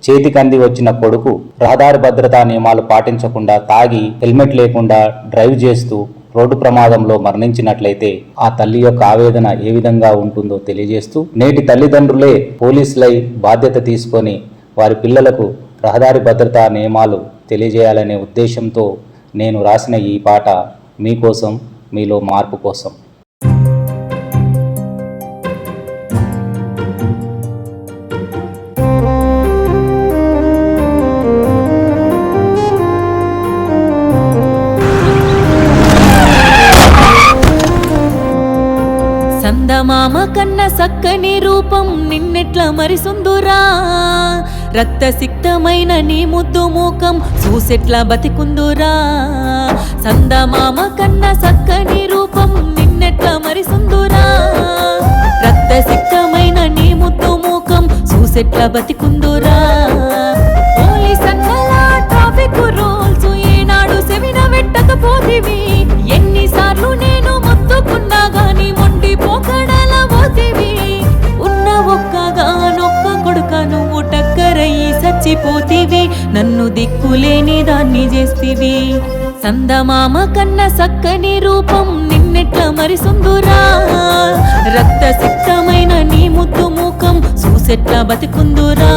చేతికంది వచ్చిన కొడుకు రహదారి భద్రతా నియమాలు పాటించకుండా తాగి హెల్మెట్ లేకుండా డ్రైవ్ చేస్తూ రోడ్డు ప్రమాదంలో మరణించినట్లయితే ఆ తల్లి యొక్క ఆవేదన ఏ విధంగా ఉంటుందో తెలియజేస్తూ, నేటి తల్లిదండ్రులే పోలీసులై బాధ్యత తీసుకొని వారి పిల్లలకు రహదారి భద్రతా నియమాలు తెలియజేయాలనే ఉద్దేశంతో నేను రాసిన ఈ పాట మీకోసం, మీలో మార్పు కోసం. సందమామ కన్న సక్కని రూపం నిన్నెట్ల మరిసుందురా, రక్తసిక్తమైన నీ ముద్దు మూకం చూసెట్లా బతికుందురా. సందమామ కన్న సక్కని రూపం నిన్నెట్ల మరిసుందురా, రక్తసిక్తమైన నీ ముద్దు మూకం చూసెట్లా బతికుందురా. పోలీసన్నలా ట్రాఫిక్ రూల్స్ ఏనాడు సెవిన పెట్టకపోతివి, ఎన్నిసార్లు నేను మొత్తుకున్నా గాని మొండి పోకడల పోతివి. ఉన్న ఒక్కగానొక్క కొడుక నువ్వు టక్కరయ్యి చచ్చిపోతివి, నన్ను దిక్కులేని దాన్ని చేస్తివి. సందమామ కన్న సక్కని రూపం నిన్నెట్ల మరిసుందురా, రక్తసిక్తమైన నీ ముద్దు మూకం చూసెట్లా బతికుందురా.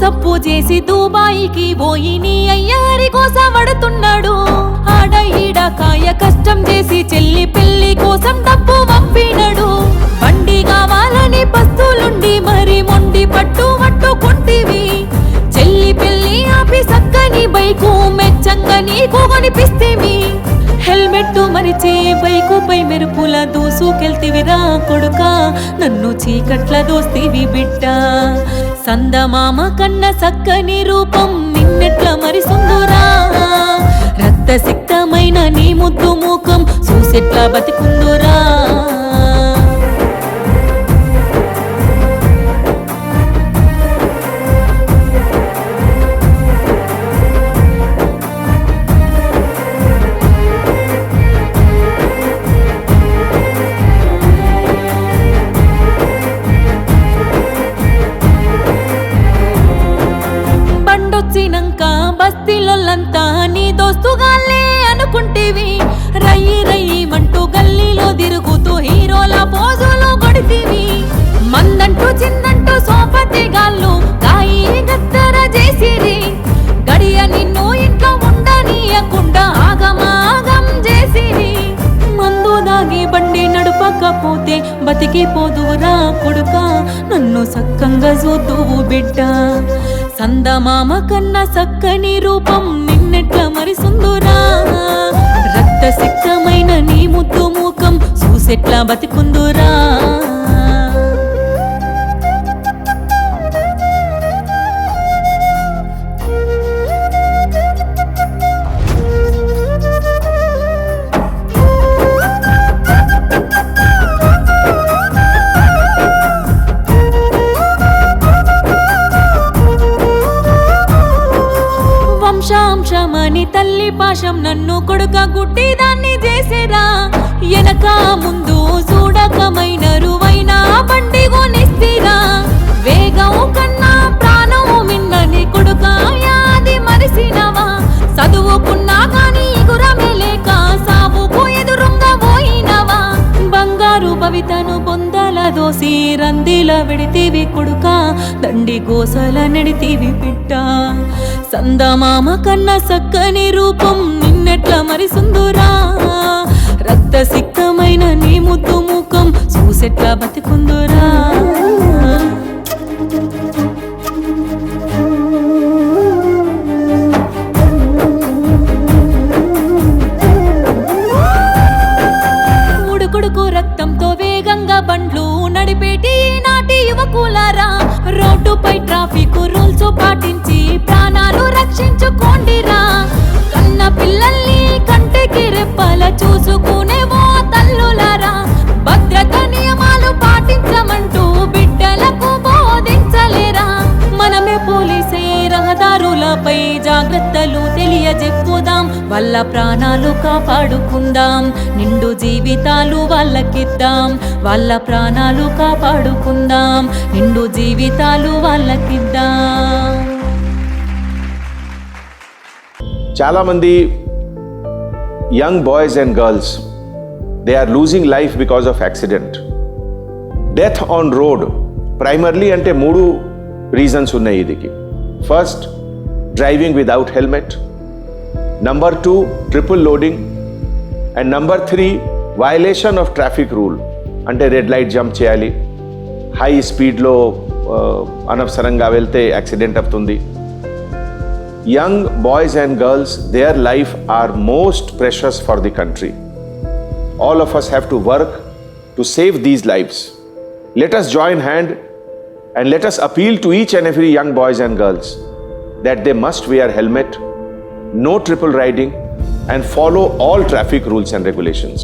సప్పు చేసి దుబాయికి పోయి నీ అయ్యారి కోసం పడుతున్నాడు. ఆడ ఈడ కాయ కష్టం చేసి చెల్లి పెళ్లి కోసం డబ్బు పంపినడు. బండి కావాలని పస్తులుండి మరి మొండి పట్టుకుంటివి. చెల్లి పెళ్లి ఆపి సక్కని బైకు మెచ్చంగా నీకు కొనిపిస్తేవి. హెల్మెట్ మరిచే బైకుపై మెరుపుల దూసుకెళ్తివిరా కొడుక, నన్ను చీకట్ల దోస్తివి బిడ్డ. సందమామ కన్న సక్కని రూపం నిన్నెట్ల మరిసుందురా, రక్తసిక్తమైన నీ ముద్దు మూకం చూసెట్లా బతికుందురా. బండొచ్చినంక బస్తీలోళ్ళంతా నీ దోస్తుగాళ్ళే అనుకుంటేవి. రయ్యి రయ్యిమంటూ గల్లీలో తిరుగుతూ హీరోల పోజులు కొడితివి. మందంటూ చిందంటూ సోపతి గాళ్ళు గాయి గద్దర చేసిరి. గడియ నిన్ను ఇంట్లో ఉండనీయకుండా ఆగమాగం చేసిరి. మందు దాగి బండి నడుపకపోతే బతికిపోదురా కొడుక, నన్ను సక్కంగా చూద్దువు బిడ్డ. సందమామ కన్న సక్కని రూపం నిన్నెట్ల మరిసుందురా, రక్తసిక్తమైన నీ ముద్దు మూకం చూసెట్లా బతికుందురా. వంశాంశమని తల్లి పాశం నన్ను కొడుక గుడ్డి దాన్ని చేసేరా. ఎనక ముందు చూడకమైన రువైనా బండి కొనిస్తిరా. వేగం కన్నా ప్రాణం మిన్నని కొడుక యాది మరిసినవా. చదువుకున్నా గాని గురమే లేక సావుకు ఎదురుంగా పోయినవా. బంగారు భవితను బొందల దోసి రందిల విడితివి కొడుక, దండి గోసల నడితివి బిడ్డ. సందమామ కన్న సక్కని రూపం నిన్నెట్ల మరిసుందురా, రక్తసిక్తమైన నీ ముద్దు మూకం చూసెట్లా బతికుందురా. ఉడుకుడుకు రక్తంతో వేగంగా బండ్లు నడిపేటి నాటి యువకులారా, రోడ్డుపై ట్రాఫిక్ రూల్స్ పాటించి ప్రాణాలు రక్షించుకోండిరా. కన్న పిల్లల్ని కంటికి రెప్పల చూసుకునే ఓ తల్లులారా, భద్రత నియమాలు పాటించమంటూ బిడ్డలకు బోధించలేరా. మనమే పోలీసే రహదారుల రోడ్లపై జాగ్రత్తలు తెలియజెప్పుదాం, వాళ్ళ ప్రాణాలు కాపాడుకుందాం, నిండు జీవితాలు వాళ్ళకిద్దాం, వాళ్ళ ప్రాణాలు కాపాడుకుందాం, నిండు జీవితాలు వాళ్ళకిద్దాం. చాలా మంది young boys and girls they are losing life because of accident. Death on road primarily అంటే 3 రీజన్స్ ఉన్నాయి ఇదికి. First, driving without helmet. Number 2, triple loading. And number 3, violation of traffic rule, అంటే రెడ్ లైట్ జంప్ చేయాలి, high స్పీడ్లో అనవసరంగా వెళ్తే accident అవుతుంది. Young boys and girls, their life are most precious for the country. All of us have to work to save these lives. Let us join hand and let us appeal to each and every young boys and girls that they must wear helmet, no triple riding, and follow all traffic rules and regulations.